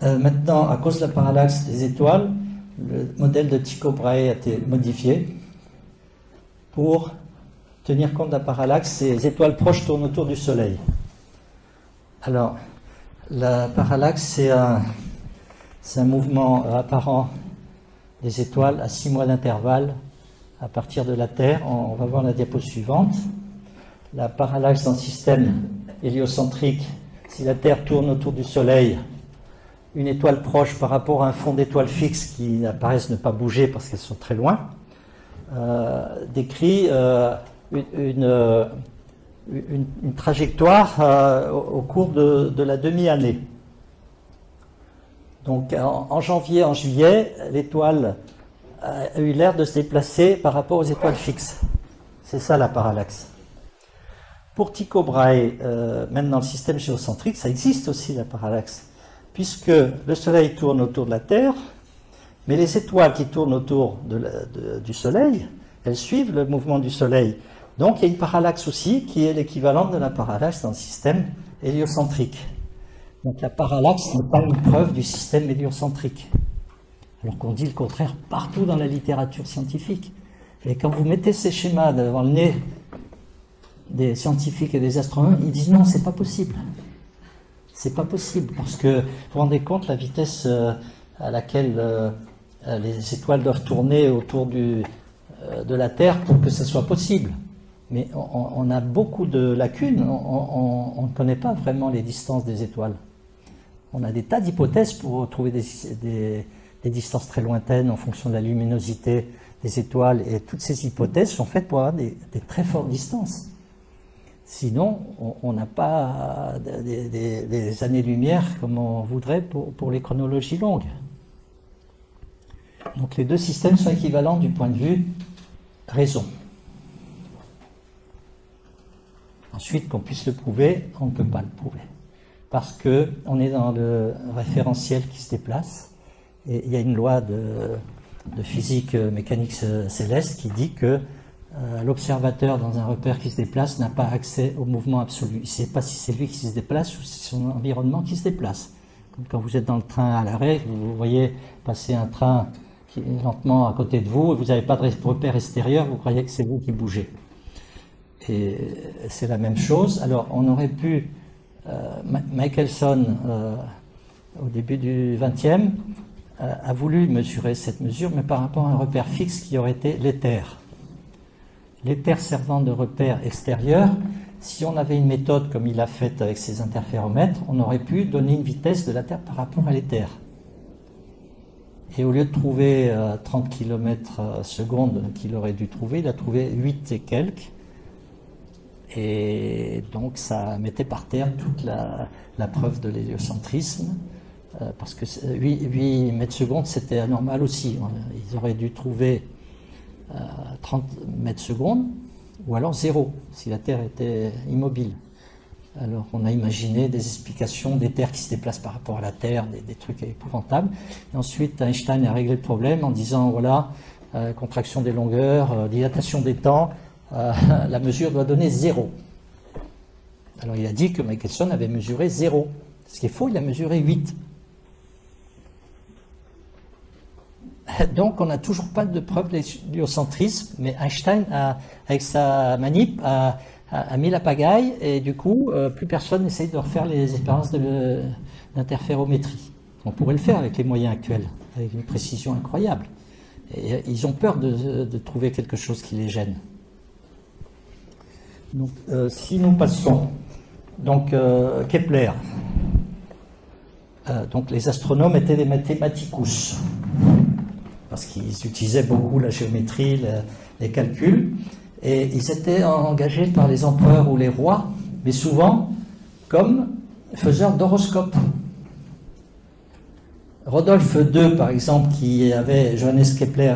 Maintenant, à cause de la parallaxe des étoiles, le modèle de Tycho Brahe a été modifié pour tenir compte de la parallaxe. Ces étoiles proches tournent autour du Soleil. Alors, la parallaxe, c'est un mouvement apparent des étoiles à 6 mois d'intervalle à partir de la Terre. On va voir la diapo suivante. La parallaxe dans le système héliocentrique, si la Terre tourne autour du Soleil, une étoile proche par rapport à un fond d'étoiles fixes qui apparaissent ne pas bouger parce qu'elles sont très loin, décrit une trajectoire au cours de la demi-année. Donc en janvier, en juillet, l'étoile a eu l'air de se déplacer par rapport aux étoiles fixes. C'est ça la parallaxe. Pour Tycho Brahe, même dans le système géocentrique, ça existe aussi la parallaxe, puisque le Soleil tourne autour de la Terre, mais les étoiles qui tournent autour du Soleil, elles suivent le mouvement du Soleil. Donc il y a une parallaxe aussi qui est l'équivalent de la parallaxe dans le système héliocentrique. Donc la parallaxe n'est pas une preuve du système héliocentrique, alors qu'on dit le contraire partout dans la littérature scientifique. Et quand vous mettez ces schémas devant le nez des scientifiques et des astronomes, ils disent non, c'est pas possible. C'est pas possible, parce que vous vous rendez compte la vitesse à laquelle les étoiles doivent tourner autour de la Terre pour que ce soit possible. Mais on a beaucoup de lacunes, on ne connaît pas vraiment les distances des étoiles. On a des tas d'hypothèses pour trouver des distances très lointaines en fonction de la luminosité des étoiles, et toutes ces hypothèses sont faites pour avoir des très fortes distances. Sinon, on n'a pas des années-lumière comme on voudrait pour les chronologies longues. Donc les deux systèmes sont équivalents du point de vue raison. Ensuite, qu'on puisse le prouver, on ne peut pas le prouver. Parce qu'on est dans le référentiel qui se déplace, et il y a une loi de physique mécanique céleste qui dit que l'observateur dans un repère qui se déplace n'a pas accès au mouvement absolu. Il ne sait pas si c'est lui qui se déplace ou si c'est son environnement qui se déplace. Comme quand vous êtes dans le train à l'arrêt, vous voyez passer un train qui est lentement à côté de vous, et vous n'avez pas de repère extérieur, vous croyez que c'est vous qui bougez. Et c'est la même chose. Alors on aurait pu, Michelson, au début du XXe, a voulu mesurer cette mesure, mais par rapport à un repère fixe qui aurait été l'éther. L'éther servant de repère extérieur, si on avait une méthode comme il a faite avec ses interféromètres, on aurait pu donner une vitesse de la Terre par rapport à l'éther. Et au lieu de trouver 30 km/s qu'il aurait dû trouver, il a trouvé 8 et quelques. Et donc ça mettait par terre toute la preuve de l'héliocentrisme, parce que 8 mètres secondes c'était anormal aussi. Ils auraient dû trouver 30 mètres secondes, ou alors 0, si la Terre était immobile. Alors on a imaginé des explications des terres qui se déplacent par rapport à la Terre, des trucs épouvantables. Et ensuite Einstein a réglé le problème en disant voilà, contraction des longueurs, dilatation des temps, la mesure doit donner 0. Alors il a dit que Michelson avait mesuré 0. Ce qui est faux, il a mesuré 8. Donc on n'a toujours pas de preuve de l'héliocentrisme, mais Einstein, avec sa manip, a mis la pagaille, et du coup, plus personne n'essaye de refaire les expériences d'interférométrie. On pourrait le faire avec les moyens actuels, avec une précision incroyable. Et ils ont peur de trouver quelque chose qui les gêne. Donc, si nous passons, donc Kepler, donc les astronomes étaient des mathematicus, parce qu'ils utilisaient beaucoup la géométrie, les calculs, et ils étaient engagés par les empereurs ou les rois, mais souvent comme faiseurs d'horoscopes. Rodolphe II, par exemple, qui avait Johannes Kepler,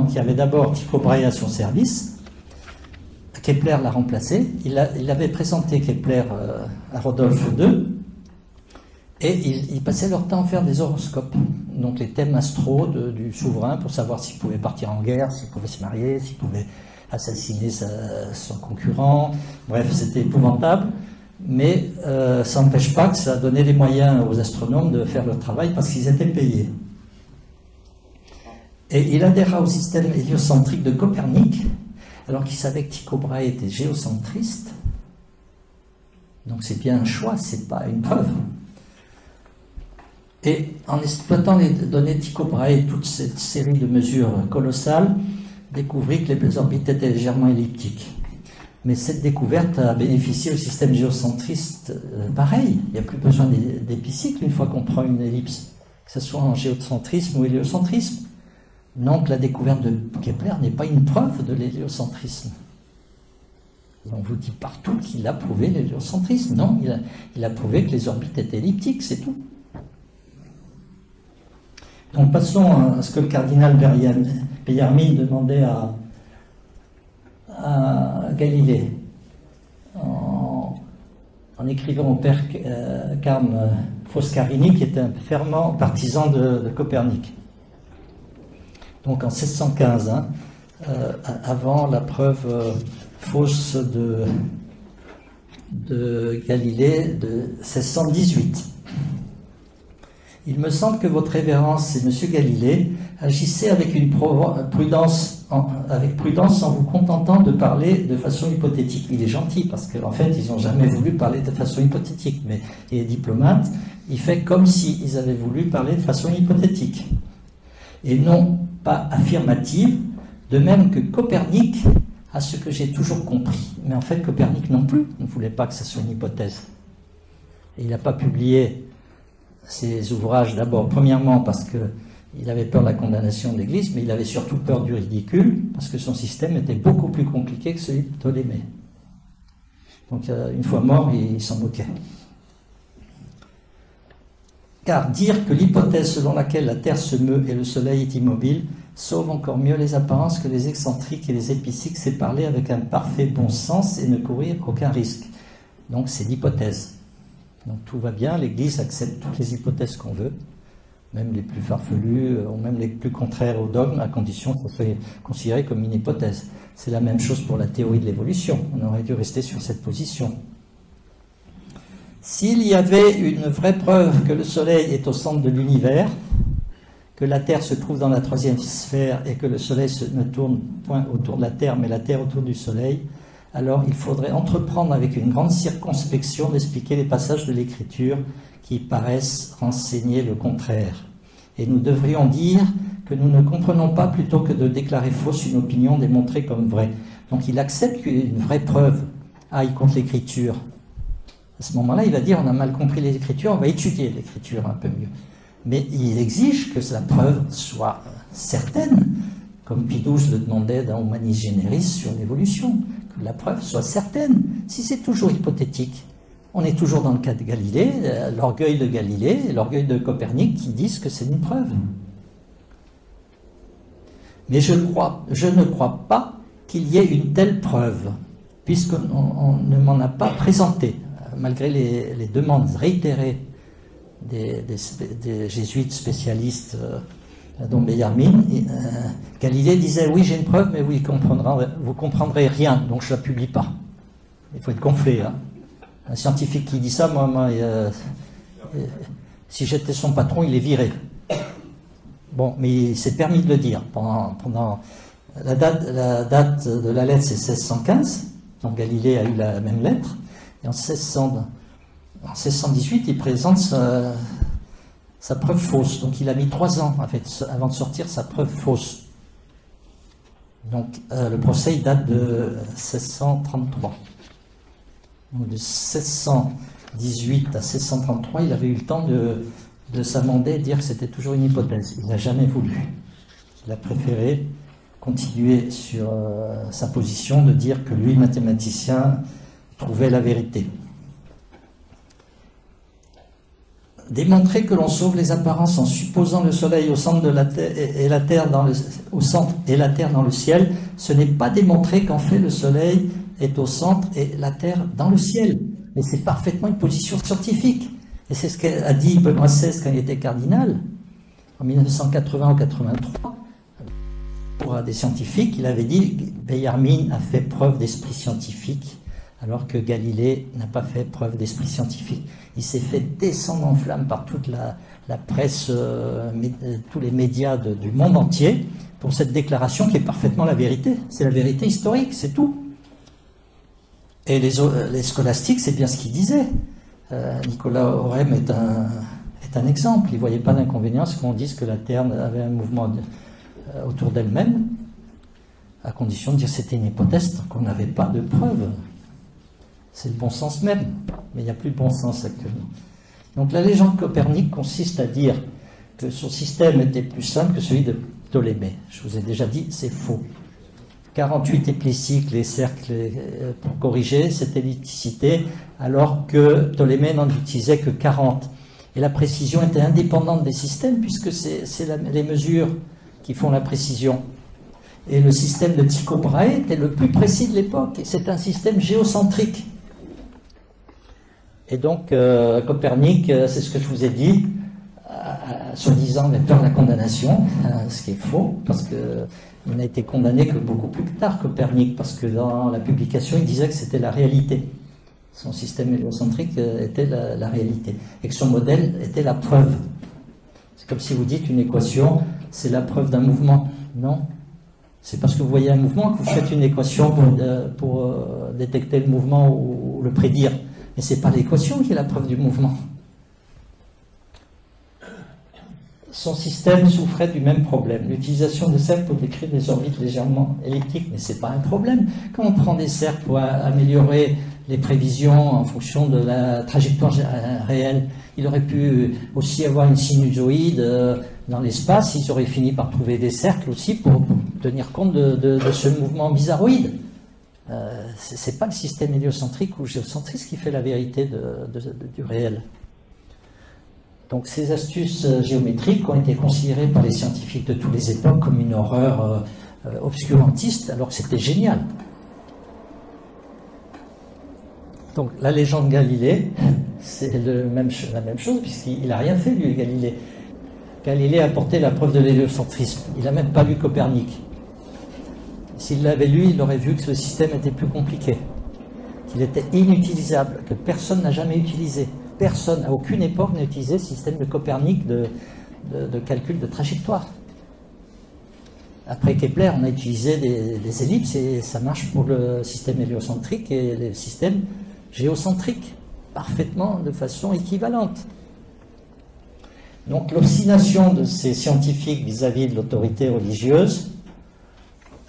qui avait d'abord Tycho Brahe à son service, Kepler l'a remplacé. Il avait présenté Kepler à Rodolphe II, et ils passaient leur temps à faire des horoscopes, donc les thèmes astro du souverain, pour savoir s'il pouvait partir en guerre, s'il pouvait se marier, s'il pouvait assassiner son concurrent. Bref, c'était épouvantable. mais ça n'empêche pas que ça a donné les moyens aux astronomes de faire leur travail parce qu'ils étaient payés. Et il adhéra au système héliocentrique de Copernic, alors qu'il savait que Tycho Brahe était géocentriste. Donc c'est bien un choix, c'est pas une preuve. Et en exploitant les données de Tycho Brahe et toute cette série de mesures colossales, découvrit que les orbites étaient légèrement elliptiques. Mais cette découverte a bénéficié au système géocentriste pareil. Il n'y a plus besoin d'épicycle une fois qu'on prend une ellipse, que ce soit en géocentrisme ou héliocentrisme. Donc la découverte de Kepler n'est pas une preuve de l'héliocentrisme. On vous dit partout qu'il a prouvé l'héliocentrisme. Non, il a prouvé que les orbites étaient elliptiques, c'est tout. Donc passons à ce que le cardinal Bellarmine demandait à Galilée en écrivant au père Carme Foscarini, qui était un fervent partisan de Copernic. Donc en 1615, avant la preuve fausse de Galilée de 1618. Il me semble que votre révérence et M. Galilée agissaient avec une prudence en vous contentant de parler de façon hypothétique. Il est gentil parce qu'en fait, ils n'ont jamais voulu parler de façon hypothétique. Mais il est diplomate, il fait comme s'ils avaient voulu parler de façon hypothétique. Et non pas affirmative, de même que Copernic, à ce que j'ai toujours compris. Mais en fait, Copernic non plus ne voulait pas que ça soit une hypothèse. Et il n'a pas publié ses ouvrages, d'abord, premièrement, parce qu'il avait peur de la condamnation de l'Église, mais il avait surtout peur du ridicule, parce que son système était beaucoup plus compliqué que celui de Ptolémée. Donc, une fois mort, il s'en moquait. Car dire que l'hypothèse selon laquelle la Terre se meut et le Soleil est immobile sauve encore mieux les apparences que les excentriques et les épicycles, c'est parler avec un parfait bon sens et ne courir aucun risque. Donc, c'est l'hypothèse. Donc tout va bien, l'Église accepte toutes les hypothèses qu'on veut, même les plus farfelues, ou même les plus contraires au dogme, à condition que ça soit considéré comme une hypothèse. C'est la même chose pour la théorie de l'évolution. On aurait dû rester sur cette position. S'il y avait une vraie preuve que le Soleil est au centre de l'univers, que la Terre se trouve dans la troisième sphère et que le Soleil ne tourne point autour de la Terre, mais la Terre autour du Soleil, alors il faudrait entreprendre avec une grande circonspection d'expliquer les passages de l'Écriture qui paraissent renseigner le contraire. Et nous devrions dire que nous ne comprenons pas plutôt que de déclarer fausse une opinion démontrée comme vraie. Donc il accepte qu'il y ait une vraie preuve. Ah, il compte l'Écriture. À ce moment-là, il va dire on a mal compris l'Écriture, on va étudier l'Écriture un peu mieux. Mais il exige que la preuve soit certaine, comme Pie XII le demandait dans Humanis Generis sur l'évolution, que la preuve soit certaine. Si c'est toujours hypothétique, on est toujours dans le cas de Galilée, l'orgueil de Galilée et l'orgueil de Copernic qui disent que c'est une preuve. Mais je ne crois pas qu'il y ait une telle preuve, puisqu'on ne m'en a pas présenté, malgré les demandes réitérées des jésuites spécialistes, dont Bellarmine. Galilée disait oui, j'ai une preuve, mais vous comprendrez rien, donc je ne la publie pas. Il faut être gonflé. Hein. Un scientifique qui dit ça, si j'étais son patron, il est viré. Bon, mais il s'est permis de le dire. Pendant la date de la lettre, c'est 1615, donc Galilée a eu la même lettre, et en 1618, il présente sa preuve fausse. Donc il a mis 3 ans en fait, avant de sortir sa preuve fausse. Donc le procès il date de 1633. Donc de 1618 à 1633, il avait eu le temps de s'amender et dire que c'était toujours une hypothèse. Il n'a jamais voulu. Il a préféré continuer sur sa position de dire que lui, mathématicien, trouvait la vérité. Démontrer que l'on sauve les apparences en supposant le Soleil au centre de la Terre et la Terre au centre et la Terre dans le ciel, ce n'est pas démontrer qu'en fait le Soleil est au centre et la Terre dans le ciel. Mais c'est parfaitement une position scientifique. Et c'est ce qu'a dit Benoît XVI quand il était cardinal, en 1980 ou 83. Pour des scientifiques, il avait dit Bellarmine a fait preuve d'esprit scientifique alors que Galilée n'a pas fait preuve d'esprit scientifique. Il s'est fait descendre en flammes par toute la presse, tous les médias du monde entier, pour cette déclaration qui est parfaitement la vérité. C'est la vérité historique, c'est tout. Et les scolastiques, c'est bien ce qu'ils disaient. Nicolas Orem est un exemple. Il ne voyait pas d'inconvénient à ce qu'on dise que la Terre avait un mouvement autour d'elle-même, à condition de dire que c'était une hypothèse, qu'on n'avait pas de preuves. C'est le bon sens même, mais il n'y a plus de bon sens actuellement. Donc la légende de Copernic consiste à dire que son système était plus simple que celui de Ptolémée. Je vous ai déjà dit, c'est faux. 48 épicycles, les cercles pour corriger cette ellipticité, alors que Ptolémée n'en utilisait que 40. Et la précision était indépendante des systèmes, puisque c'est les mesures qui font la précision. Et le système de Tycho Brahe était le plus précis de l'époque, et c'est un système géocentrique. Et donc, Copernic, c'est ce que je vous ai dit, soi-disant avait peur de la condamnation, ce qui est faux, parce qu'il n'a été condamné que beaucoup plus tard, Copernic, parce que dans la publication, il disait que c'était la réalité. Son système héliocentrique était la réalité, et que son modèle était la preuve. C'est comme si vous dites une équation, c'est la preuve d'un mouvement. Non. C'est parce que vous voyez un mouvement que vous faites une équation pour détecter le mouvement ou le prédire. Mais ce n'est pas l'équation qui est la preuve du mouvement. Son système souffrait du même problème. L'utilisation de cercles pour décrire des orbites légèrement elliptiques, mais ce n'est pas un problème. Quand on prend des cercles pour améliorer les prévisions en fonction de la trajectoire réelle, il aurait pu aussi avoir une sinusoïde dans l'espace. Ils auraient fini par trouver des cercles aussi pour tenir compte de ce mouvement bizarroïde. Ce n'est pas le système héliocentrique ou géocentrique qui fait la vérité du réel. Donc ces astuces géométriques ont été considérées par les scientifiques de toutes les époques comme une horreur obscurantiste, alors que c'était génial. Donc la légende Galilée, c'est la même chose, puisqu'il n'a rien fait, lui, Galilée. Galilée a apporté la preuve de l'héliocentrisme. Il n'a même pas lu Copernic. S'il l'avait lu, il aurait vu que ce système était plus compliqué, qu'il était inutilisable, que personne n'a jamais utilisé. Personne, à aucune époque, n'a utilisé le système de Copernic de calcul de trajectoire. Après Kepler, on a utilisé des ellipses et ça marche pour le système héliocentrique et le système géocentrique, parfaitement de façon équivalente. Donc l'obstination de ces scientifiques vis-à-vis de l'autorité religieuse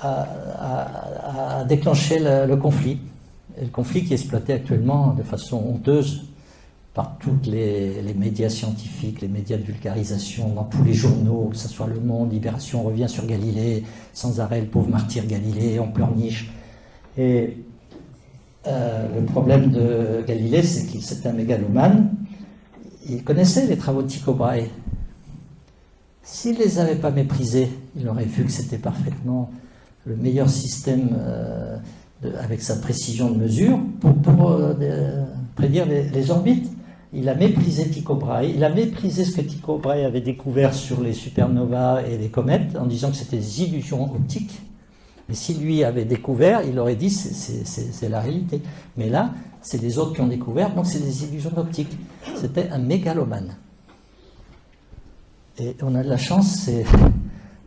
a déclenché le conflit. Et le conflit qui est exploité actuellement de façon honteuse par tous les médias scientifiques, les médias de vulgarisation, dans tous les journaux, que ce soit Le Monde, Libération, on revient sur Galilée, sans arrêt, le pauvre martyr Galilée, on pleurniche. Et le problème de Galilée, c'est qu'il c'était un mégalomane. Il connaissait les travaux de Tycho Brahe. S'il ne les avait pas méprisés, il aurait vu que c'était parfaitement le meilleur système avec sa précision de mesure pour prédire les orbites. Il a méprisé Tycho Brahe, il a méprisé ce que Tycho Brahe avait découvert sur les supernovas et les comètes en disant que c'était des illusions optiques. Mais si lui avait découvert, il aurait dit c'est la réalité. Mais là, c'est les autres qui ont découvert, donc c'est des illusions optiques. C'était un mégalomane. Et on a de la chance, c'est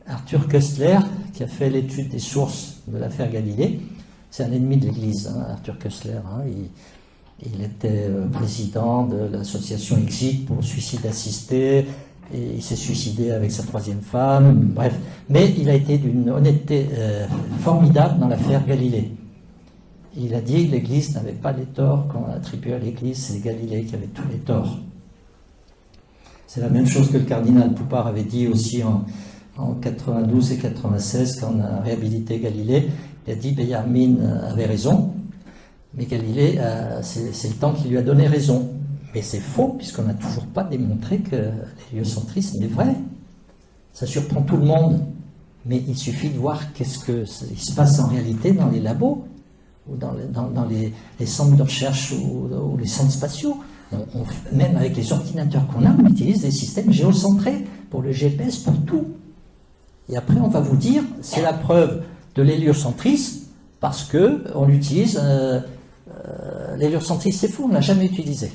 Arthur Koestler qui a fait l'étude des sources de l'affaire Galilée. C'est un ennemi de l'Église, hein, Arthur Koestler. Hein, il était président de l'association Exit pour le suicide assisté, et il s'est suicidé avec sa troisième femme, bref. Mais il a été d'une honnêteté formidable dans l'affaire Galilée. Il a dit que l'Église n'avait pas les torts qu'on attribuait à l'Église, c'est Galilée qui avait tous les torts. C'est la même chose que le cardinal Poupart avait dit aussi en 92 et 96 quand on a réhabilité Galilée. Il a dit Bellarmine avait raison, mais Galilée, c'est le temps qui lui a donné raison. Mais c'est faux, puisqu'on n'a toujours pas démontré que l'héliocentrisme est vrai. Ça surprend tout le monde, mais il suffit de voir qu'est-ce qui se passe en réalité dans les labos, ou dans les centres de recherche ou les centres spatiaux. Même avec les ordinateurs qu'on a, on utilise des systèmes géocentrés pour le GPS, pour tout. Et après, on va vous dire, c'est la preuve de l'héliocentrisme, parce qu'on utilise L'héliocentrisme, c'est fou, on ne l'a jamais utilisé.